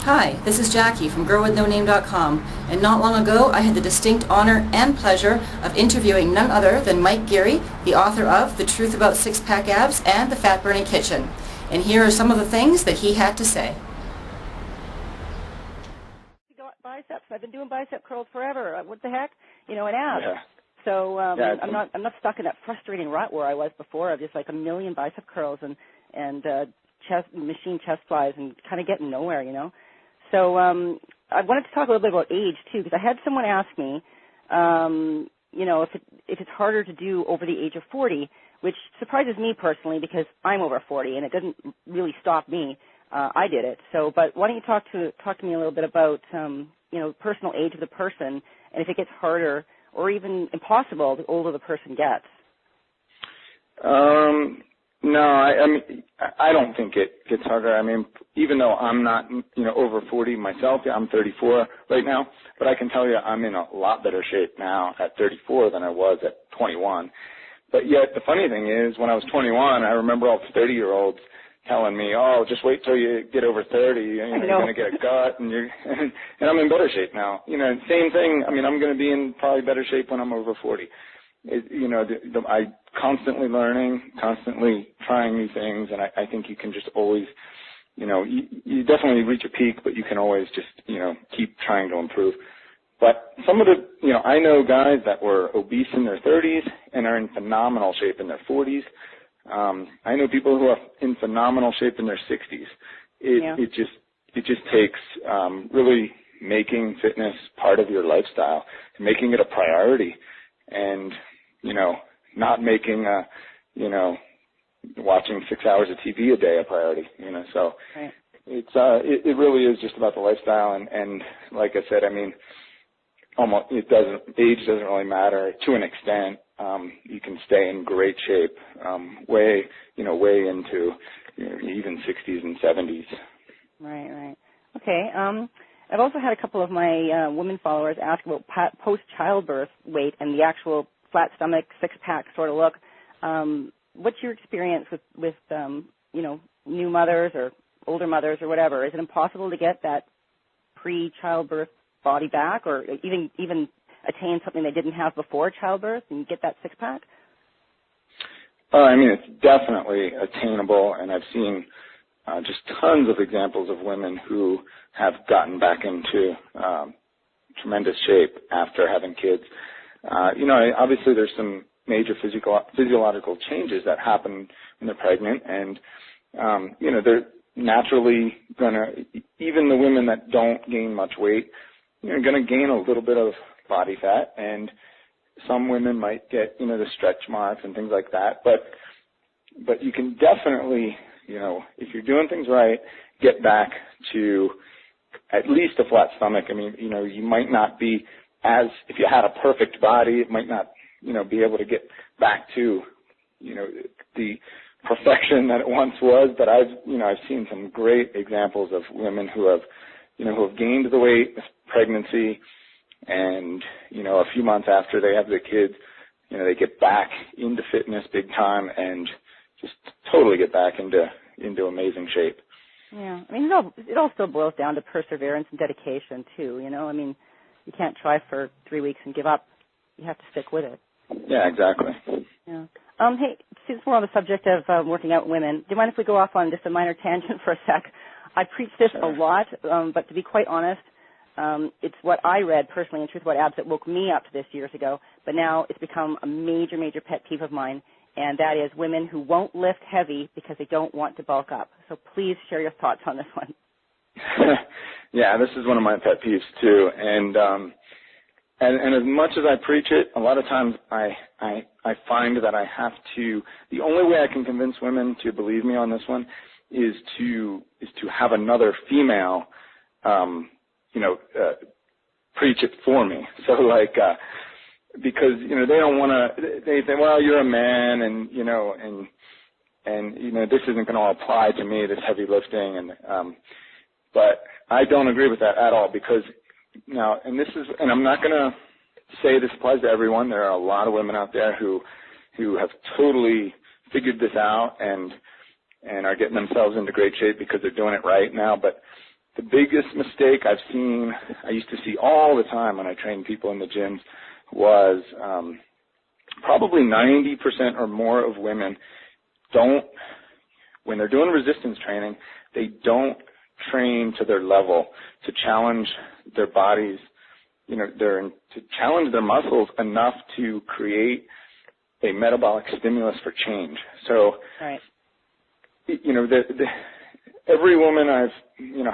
Hi, this is Jackie from GirlWithNoName.com, and not long ago I had the distinct honor and pleasure of interviewing none other than Mike Geary, the author of The Truth About Six-Pack Abs and The Fat Burning Kitchen. And here are some of the things that he had to say. Biceps. I've been doing bicep curls forever. What the heck? And abs. Yeah. So I'm not stuck in that frustrating rut where I was before of just like a million bicep curls and machine chest flies and kind of getting nowhere, So I wanted to talk a little bit about age too, because I had someone ask me, if it's harder to do over the age of 40, which surprises me personally because I'm over 40 and it doesn't really stop me. I did it. So, but why don't you talk to me a little bit about personal age of the person and if it gets harder or even impossible the older the person gets. No, I don't think it gets harder. I mean, even though I'm not, over 40 myself, I'm 34 right now, but I can tell you I'm in a lot better shape now at 34 than I was at 21. But yet the funny thing is when I was 21, I remember all the 30-year-olds telling me, oh, just wait till you get over 30, you're going to get a gut, and I'm in better shape now. Same thing, I'm going to be in probably better shape when I'm over 40. I constantly learning, constantly trying new things, and I think you can just always, you definitely reach a peak, but you can always just, keep trying to improve. But some of the, I know guys that were obese in their 30s and are in phenomenal shape in their 40s. I know people who are in phenomenal shape in their 60s. It just takes really making fitness part of your lifestyle, making it a priority, and not making watching 6 hours of TV a day a priority. So right. It really is just about the lifestyle, and like I said, age doesn't really matter to an extent. You can stay in great shape, way into even 60s and 70s. Right. Okay. I've also had a couple of my women followers ask about post-childbirth weight and the actual flat stomach, six-pack sort of look. What's your experience with new mothers or older mothers or whatever? Is it impossible to get that pre-childbirth body back, or even attain something they didn't have before childbirth and get that six-pack? It's definitely attainable, and I've seen just tons of examples of women who have gotten back into tremendous shape after having kids. Obviously there's some major physiological changes that happen when they're pregnant, and they're naturally gonna, even the women that don't gain much weight, gonna gain a little bit of body fat, and some women might get the stretch marks and things like that, but you can definitely, if you're doing things right, get back to at least a flat stomach. You might not be if you had a perfect body, it might not be able to get back to the perfection that it once was, but I've seen some great examples of women who have gained the weight with pregnancy, and a few months after they have the kids, they get back into fitness big time and just totally get back into amazing shape. Yeah, it all still boils down to perseverance and dedication too. You can't try for 3 weeks and give up. You have to stick with it. Yeah, exactly. Yeah. Hey, since we're on the subject of working out women, do you mind if we go off on just a minor tangent for a sec? I preach this a lot, but to be quite honest, it's what I read personally in Truth About Abs that woke me up to this years ago, but now it's become a major, major pet peeve of mine, and that is women who won't lift heavy because they don't want to bulk up. So please share your thoughts on this one. Yeah, this is one of my pet peeves too, and as much as I preach it, a lot of times I find that I have to. The only way I can convince women to believe me on this one is to have another female, preach it for me. So because they don't want to. They say, well, you're a man, and this isn't going to apply to me, this heavy lifting, and but I don't agree with that at all, because now, and I'm not going to say this applies to everyone. There are a lot of women out there who have totally figured this out and are getting themselves into great shape because they're doing it right now. But the biggest mistake I used to see all the time when I trained people in the gyms was probably 90% or more of women when they're doing resistance training, they don't train to their level to challenge their bodies, to challenge their muscles enough to create a metabolic stimulus for change. So, right. Every woman I've,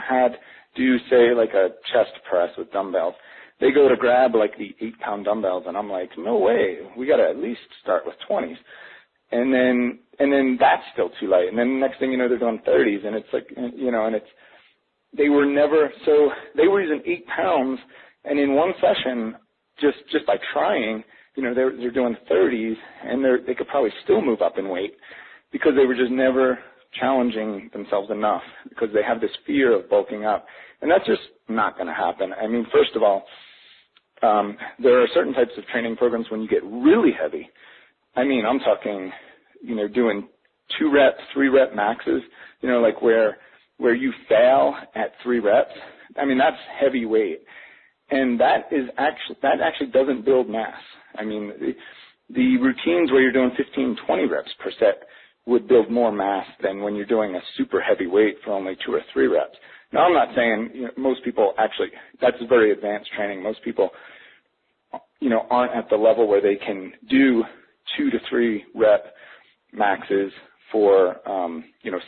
had do, say, like a chest press with dumbbells, they go to grab like the 8-pound dumbbells, and I'm like, no way, we got to at least start with 20s. And then that's still too light. And then the next thing you know, they're doing 30s, and it's like, they were using 8 pounds, and in one session, just by trying, they're doing 30s, and they could probably still move up in weight because they were just never challenging themselves enough because they have this fear of bulking up. And that's just not going to happen. I mean, first of all, there are certain types of training programs when you get really heavy. I mean, I'm talking, doing 2-rep, 3-rep maxes, like where you fail at 3 reps. I mean, that's heavy weight. And that actually doesn't build mass. I mean, the routines where you're doing 15, 20 reps per set would build more mass than when you're doing a super heavy weight for only 2 or 3 reps. Now, I'm not saying most people actually, that's very advanced training. Most people, aren't at the level where they can do 2 to 3 rep maxes for,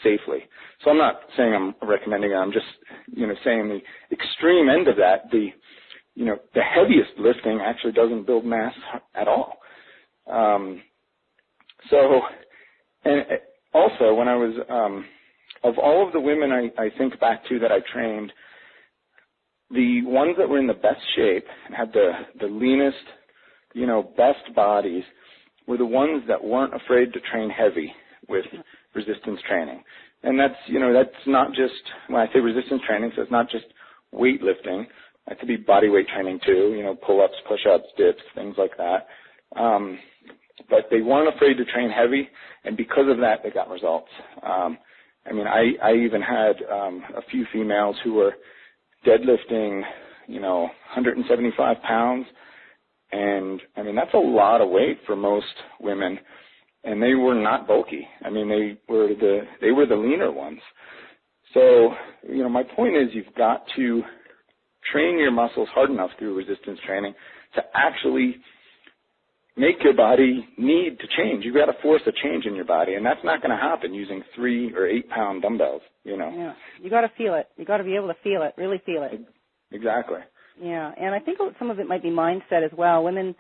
safely. So I'm not saying I'm recommending it. I'm just, saying the extreme end of that, the heaviest lifting actually doesn't build mass at all. And also, when I was, of all of the women I think back to that I trained, the ones that were in the best shape and had the leanest, best bodies were the ones that weren't afraid to train heavy with resistance training. And that's, that's not just, when I say resistance training, so it's not just weightlifting. That could be body weight training too, pull-ups, push-ups, dips, things like that. But they weren't afraid to train heavy, and because of that, they got results. I even had a few females who were deadlifting, 175 pounds, and that's a lot of weight for most women, and they were not bulky. They were the leaner ones. So, my point is you've got to train your muscles hard enough through resistance training to actually make your body need to change. You've got to force a change in your body, and that's not going to happen using 3 or 8-pound dumbbells, Yeah, you got to feel it. You got to be able to feel it, really feel it. Exactly. Yeah, and I think some of it might be mindset as well. Women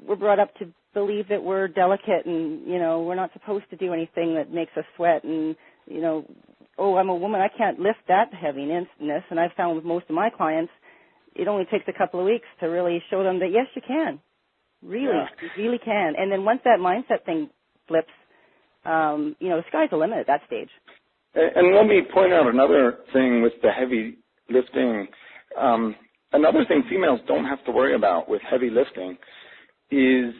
were brought up to believe that we're delicate and, we're not supposed to do anything that makes us sweat and, oh, I'm a woman, I can't lift that heaviness. And I've found with most of my clients, it only takes a couple of weeks to really show them that, yes, you can. Really, yeah. You really can. And then once that mindset thing flips, the sky's the limit at that stage. And let me point out another thing with the heavy lifting. Another thing females don't have to worry about with heavy lifting is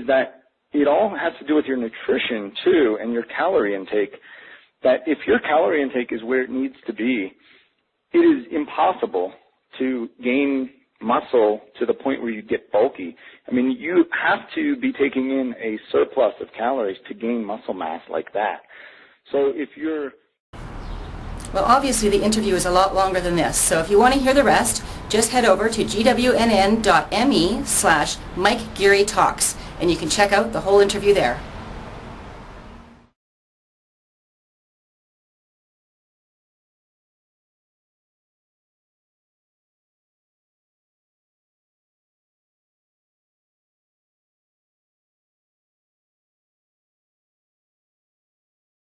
that it all has to do with your nutrition too and your calorie intake. That if your calorie intake is where it needs to be, it is impossible to gain muscle to the point where you get bulky. You have to be taking in a surplus of calories to gain muscle mass like that. So if you're... Well, obviously the interview is a lot longer than this, so if you want to hear the rest, just head over to gwnn.me/Mike Geary Talks, and you can check out the whole interview there.